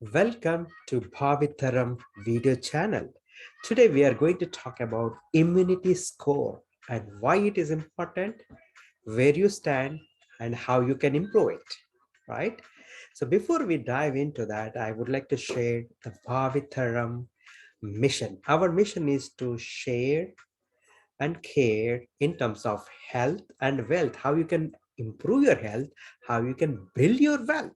Welcome to BhaaviTaram video channel. Today we are going to talk about immunity score and why it is important, where you stand, and how you can improve it, right? So before we dive into that, I would like to share the BhaaviTaram mission. Our mission is to share and care in terms of health and wealth, how you can improve your health, how you can build your wealth,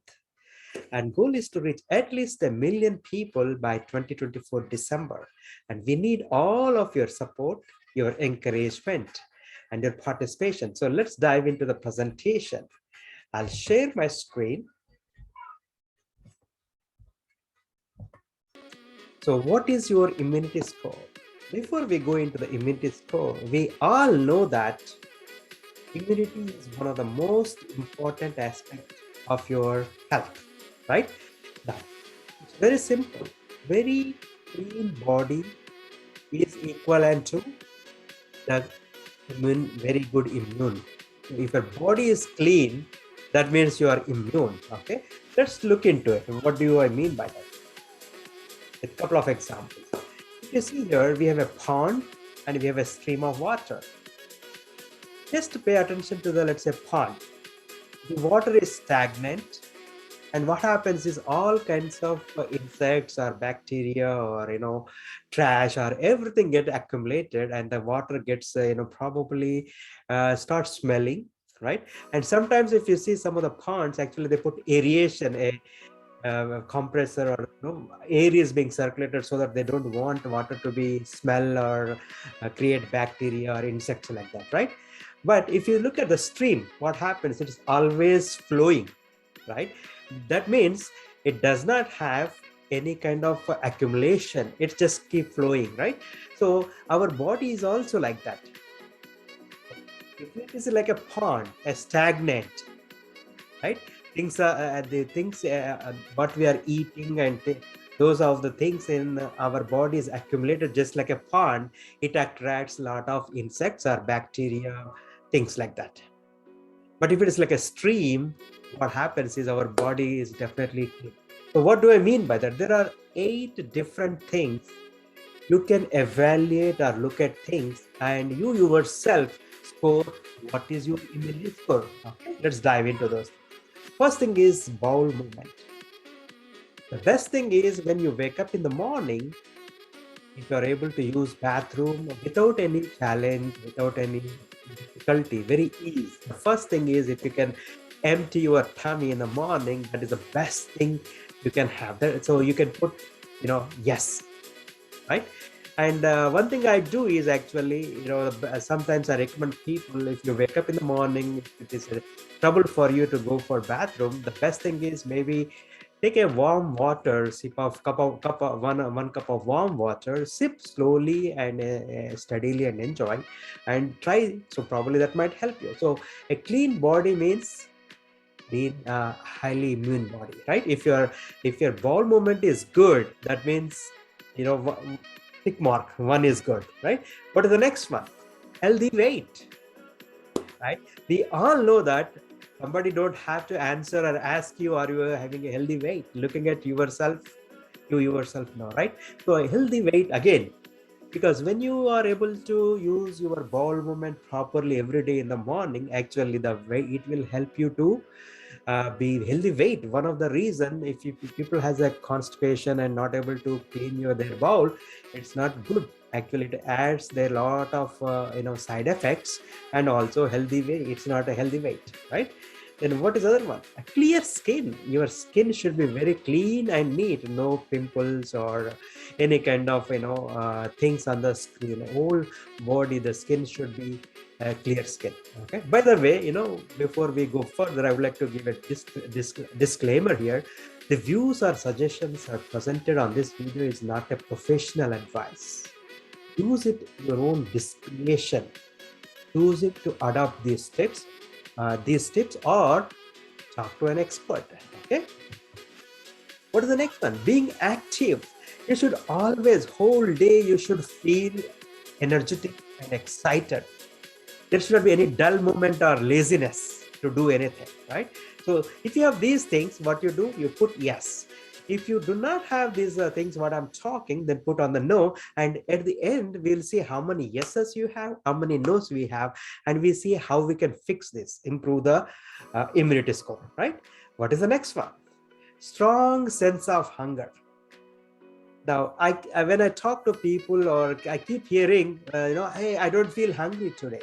and goal is to reach at least 1 million people by 2024 December. And we need all of your support, your encouragement, and your participation. So let's dive into the presentation. I'll share my screen. So what is your immunity score? Before we go into the immunity score, we all know that immunity is one of the most important aspects of your health, right? Now, it's very simple. Very clean body is equivalent to the very good immune. So if your body is clean, that means you are immune. Okay, let's look into it. What do I mean by that? A couple of examples. If you see here, we have a pond and we have a stream of water. Just pay attention to the, let's say, pond. The water is stagnant, and what happens is all kinds of insects or bacteria or trash or everything get accumulated, and the water gets probably starts smelling, right? And sometimes if you see some of the ponds, actually they put aeration, a compressor, or air is being circulated so that they don't want water to be smell or create bacteria or insects like that, right? But if you look at the stream, what happens, it is always flowing, right? That means it does not have any kind of accumulation. It just keep flowing, right? So our body is also like that. If it is like a pond, a stagnant, right? Things are the things what we are eating, and those are the things in our body is accumulated just like a pond. It attracts a lot of insects or bacteria, things like that. But if it is like a stream, what happens is our body is definitely clean. So what do I mean by that? There are 8 different things you can evaluate or look at things, and you yourself score what is your immunity score. Okay, let's dive into those. First thing is bowel movement. The best thing is when you wake up in the morning, if you are able to use bathroom without any challenge, without any difficulty, very easy. The first thing is if you can empty your tummy in the morning, that is the best thing you can have. That so you can put, yes, right? And one thing I do is actually, sometimes I recommend people, if you wake up in the morning, if it is a trouble for you to go for bathroom, the best thing is maybe take a warm water, sip of one cup of warm water, sip slowly and steadily and enjoy, and try. So probably that might help you. So a clean body means clean, highly immune body, right? If your bowel movement is good, that means tick mark, one is good, right? What is the next one? Healthy weight, right? We all know that somebody don't have to answer or ask you, are you having a healthy weight? Looking at yourself, you yourself know, right? So a healthy weight again, because when you are able to use your bowel movement properly every day in the morning, actually the way it will help you to be healthy weight. One of the reason, if people has a constipation and not able to clean their bowel, it's not good. Actually it adds a lot of side effects, and also healthy weight, it's not a healthy weight, right? Then what is the other one? A clear skin. Your skin should be very clean and neat, no pimples or any kind of things on the skin. Whole body, the skin should be clear skin. Okay, by the way, before we go further, I would like to give a disclaimer here. The views or suggestions are presented on this video is not a professional advice. Use it your own discretion. Use it to adopt these tips or talk to an expert. Okay, what is the next one? Being active. You should always, whole day you should feel energetic and excited. There should not be any dull moment or laziness to do anything, right? So if you have these things, what you do, you put yes. If you do not have these things, what I'm talking, then put on the no. And at the end, we'll see how many yeses you have, how many no's we have, and we see how we can fix this, improve the immunity score, right? What is the next one? Strong sense of hunger. Now, when I talk to people, or I keep hearing, hey, I don't feel hungry today.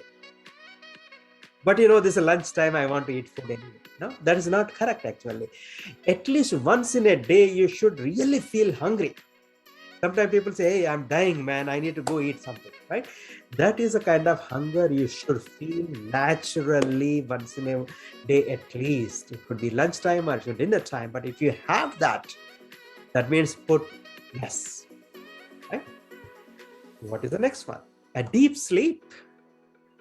But this is lunchtime, I want to eat food anyway. No, that is not correct actually. At least once in a day, you should really feel hungry. Sometimes people say, hey, I'm dying, man, I need to go eat something, right? That is a kind of hunger you should feel naturally once in a day at least. It could be lunchtime or dinner time, but if you have that, that means put yes, right? What is the next one? A deep sleep.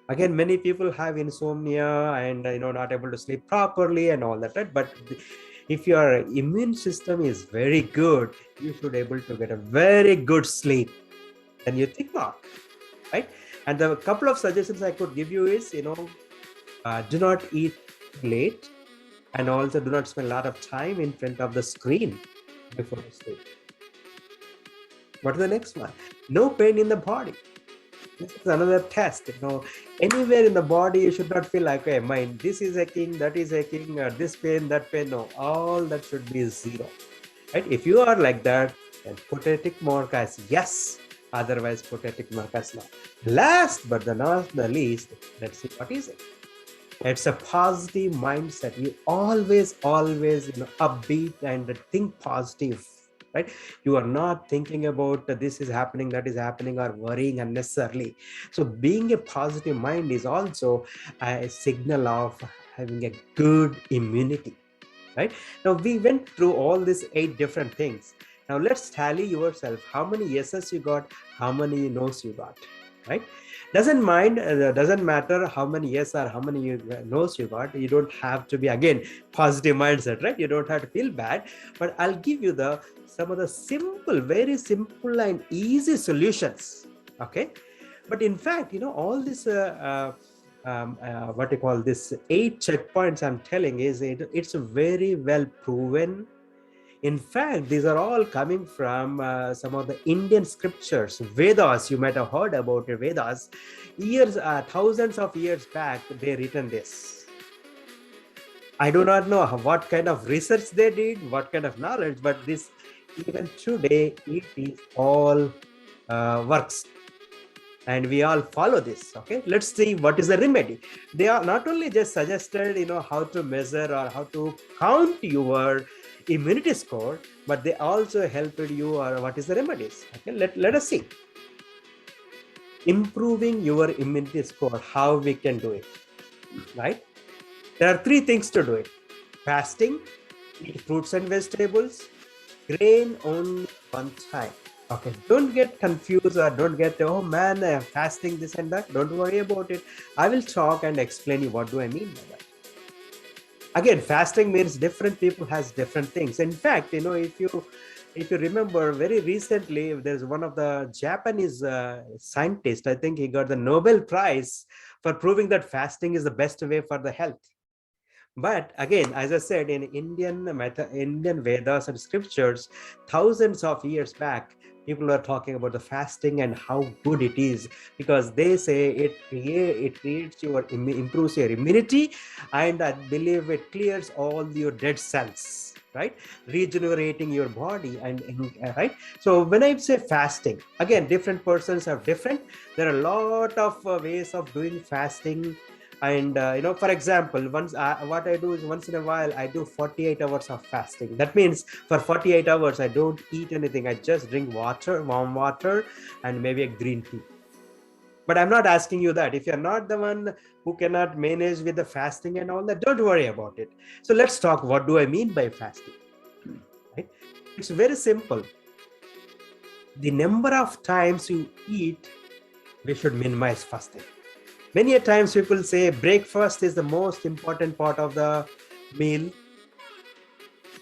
Again, many people have insomnia and not able to sleep properly and all that, right? But if your immune system is very good, you should able to get a very good sleep. Then you think not, right? And the couple of suggestions I could give you is, do not eat late, and also do not spend a lot of time in front of the screen before you sleep. What is the next one? No pain in the body. This is another test. Anywhere in the body, you should not feel like, okay, mine, this is aching, that is aching, this pain, that pain. No, all that should be zero, right? If you are like that, then put a tick mark as yes. Otherwise, put a tick mark as no. Last but not the least, let's see what is it. It's a positive mindset. You always, upbeat and think positive, right? You are not thinking about this is happening, that is happening, or worrying unnecessarily. So being a positive mind is also a signal of having a good immunity, right? Now we went through all these 8 different things. Now let's tally yourself how many yeses you got, how many no's you got, right? Doesn't matter how many yes or how many no's you got. You don't have to be, again, positive mindset, right? You don't have to feel bad. But I'll give you some of the simple, very simple and easy solutions. Okay. But in fact, all this what you call this 8 checkpoints I'm telling is it's very well proven. In fact, these are all coming from some of the Indian scriptures, Vedas. You might have heard about it, Vedas. Thousands of years back, they written this. I do not know what kind of research they did, what kind of knowledge, but this, even today, it is all works. And we all follow this. Okay, let's see what is the remedy. They are not only just suggested, how to measure or how to count your immunity score, but they also helped you or what is the remedies. Okay, let us see. Improving your immunity score, how we can do it, right? There are 3 things to do it. Fasting, eat fruits and vegetables, grain only one time. Okay, don't get confused or don't get, oh man, I'm fasting this and that. Don't worry about it. I will talk and explain you what do I mean by that. Again, fasting means different people has different things. In fact, if you remember, very recently, there's one of the Japanese scientists, I think he got the Nobel Prize for proving that fasting is the best way for the health. But again, as I said, in Indian Vedas and scriptures, thousands of years back, people are talking about the fasting and how good it is, because they say it creates improves your immunity, and I believe it clears all your dead cells, right? Regenerating your body and right. So when I say fasting, again, different persons have different. There are a lot of ways of doing fasting. And for example, what I do is once in a while I do 48 hours of fasting. That means for 48 hours I don't eat anything. I just drink water, warm water, and maybe a green tea. But I'm not asking you that. If you're not the one who cannot manage with the fasting and all that, don't worry about it. So let's talk, what do I mean by fasting, right? It's very simple. The number of times you eat, we should minimize fasting. Many a times people say breakfast is the most important part of the meal.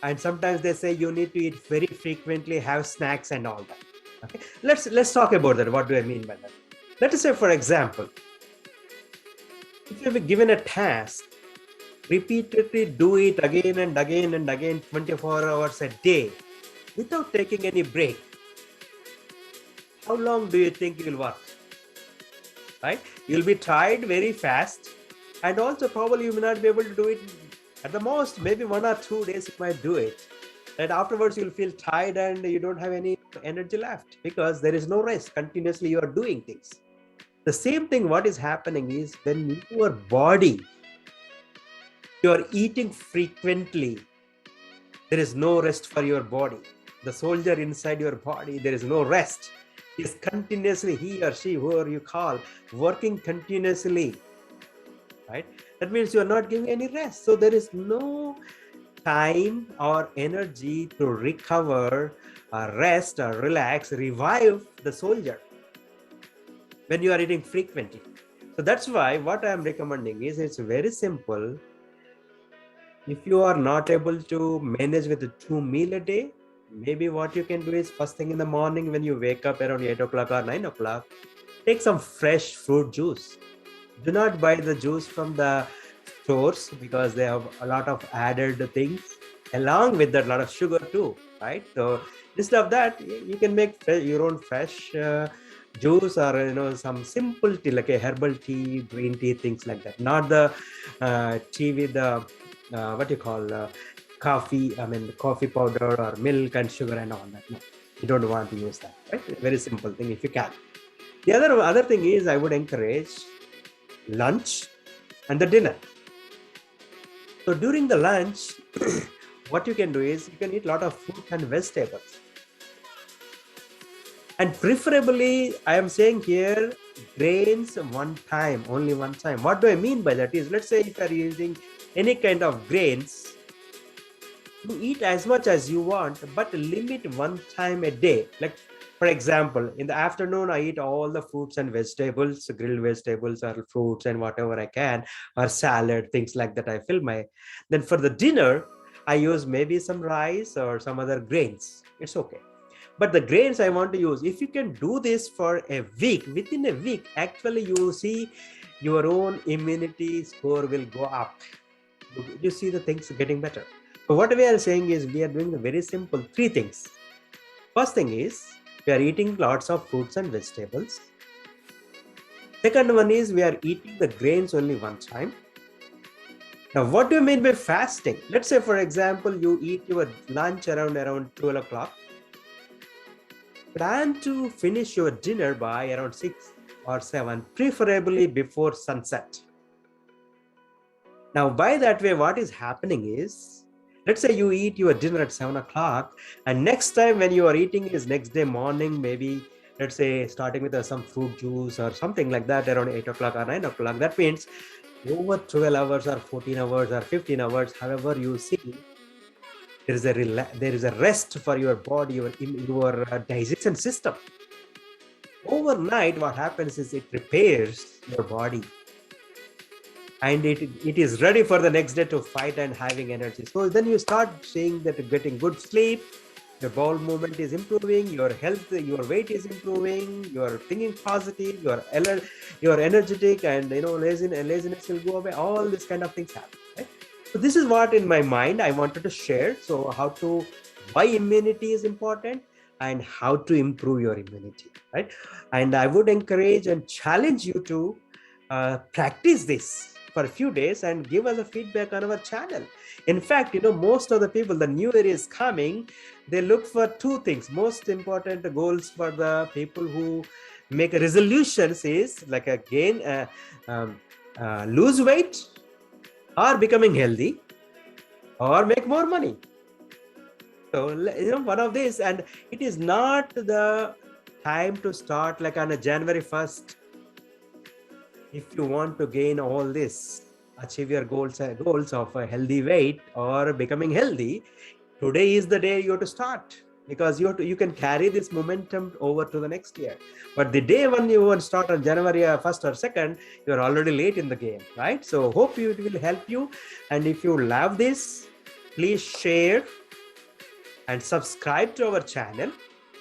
And sometimes they say you need to eat very frequently, have snacks and all that. Okay, let's talk about that. What do I mean by that? Let us say, for example, if you have given a task, repeatedly do it again and again and again, 24 hours a day. without taking any break, how long do you think you will work? Right? You'll be tired very fast, and also probably you may not be able to do it. At the most, maybe 1 or 2 days you might do it. And afterwards, you'll feel tired and you don't have any energy left because there is no rest. Continuously, you are doing things. The same thing, what is happening is when your body, you are eating frequently, there is no rest for your body. The soldier inside your body, there is no rest. He is continuously, he or she, whoever you call, working continuously. Right? That means you are not giving any rest. So there is no time or energy to recover, or rest, or relax, revive the soldier when you are eating frequently. So that's why what I am recommending is, it's very simple. If you are not able to manage with 2 meals a day, maybe what you can do is first thing in the morning when you wake up around 8 o'clock or 9 o'clock, take some fresh fruit juice. Do not buy the juice from the stores because they have a lot of added things, along with that, a lot of sugar too, right? So instead of that, you can make your own fresh juice, or some simple tea like a herbal tea, green tea, things like that. Not the tea with the what you call coffee powder or milk and sugar and all that. No, you don't want to use that, right? Very simple thing if you can. The other thing is, I would encourage lunch and the dinner. So during the lunch, what you can do is you can eat a lot of fruit and vegetables. And preferably, I am saying here, grains only one time. What do I mean by that is, let's say if you are using any kind of grains, you eat as much as you want, but limit one time a day. Like, for example, in the afternoon, I eat all the fruits and vegetables, grilled vegetables or fruits and whatever I can, or salad, things like that. I fill my. Then for the dinner, I use maybe some rice or some other grains. It's okay. But the grains I want to use, if you can do this for a week, within a week, actually you see your own immunity score will go up. You see the things getting better. So what we are saying is, we are doing the very simple 3 things. First thing is, we are eating lots of fruits and vegetables. Second one is, we are eating the grains only one time. Now, what do you mean by fasting? Let's say, for example, you eat your lunch around 12 o'clock. Plan to finish your dinner by around 6 or 7, preferably before sunset. Now, by that way, what is happening is, let's say you eat your dinner at 7 o'clock, and next time when you are eating is next day morning, maybe, let's say, starting with some fruit juice or something like that around 8 o'clock or 9 o'clock. That means over 12 hours or 14 hours or 15 hours, however you see, there is a rest for your body, your digestion system. Overnight, what happens is it repairs your body, and it is ready for the next day to fight and having energy. So then you start seeing that you're getting good sleep, your bowel movement is improving, your health, your weight is improving, you are thinking positive, you are energetic, and laziness will go away. All these kind of things happen. Right? So this is what in my mind I wanted to share. So why immunity is important and how to improve your immunity, right? And I would encourage and challenge you to practice this for a few days and give us a feedback on our channel. In fact, most of the people, the new year is coming, they look for 2 things. Most important goals for the people who make resolutions is like lose weight, or becoming healthy, or make more money. So one of these, and it is not the time to start like on a January 1st. If you want to gain all this, achieve your goals of a healthy weight or becoming healthy, today is the day you have to start, because you can carry this momentum over to the next year. But the day when you want to start on January 1st or 2nd, you're already late in the game, right? So hope it will help you. And if you love this, please share and subscribe to our channel,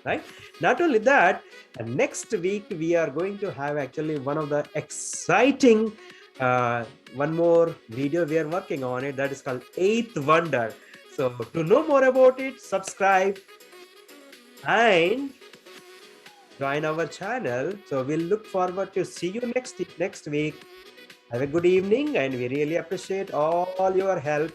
right? Not only that, next week we are going to have actually one of the exciting one more video we are working on it, that is called 8th Wonder. So to know more about it, subscribe and join our channel. So we'll look forward to see you next week. Have a good evening, and we really appreciate all your help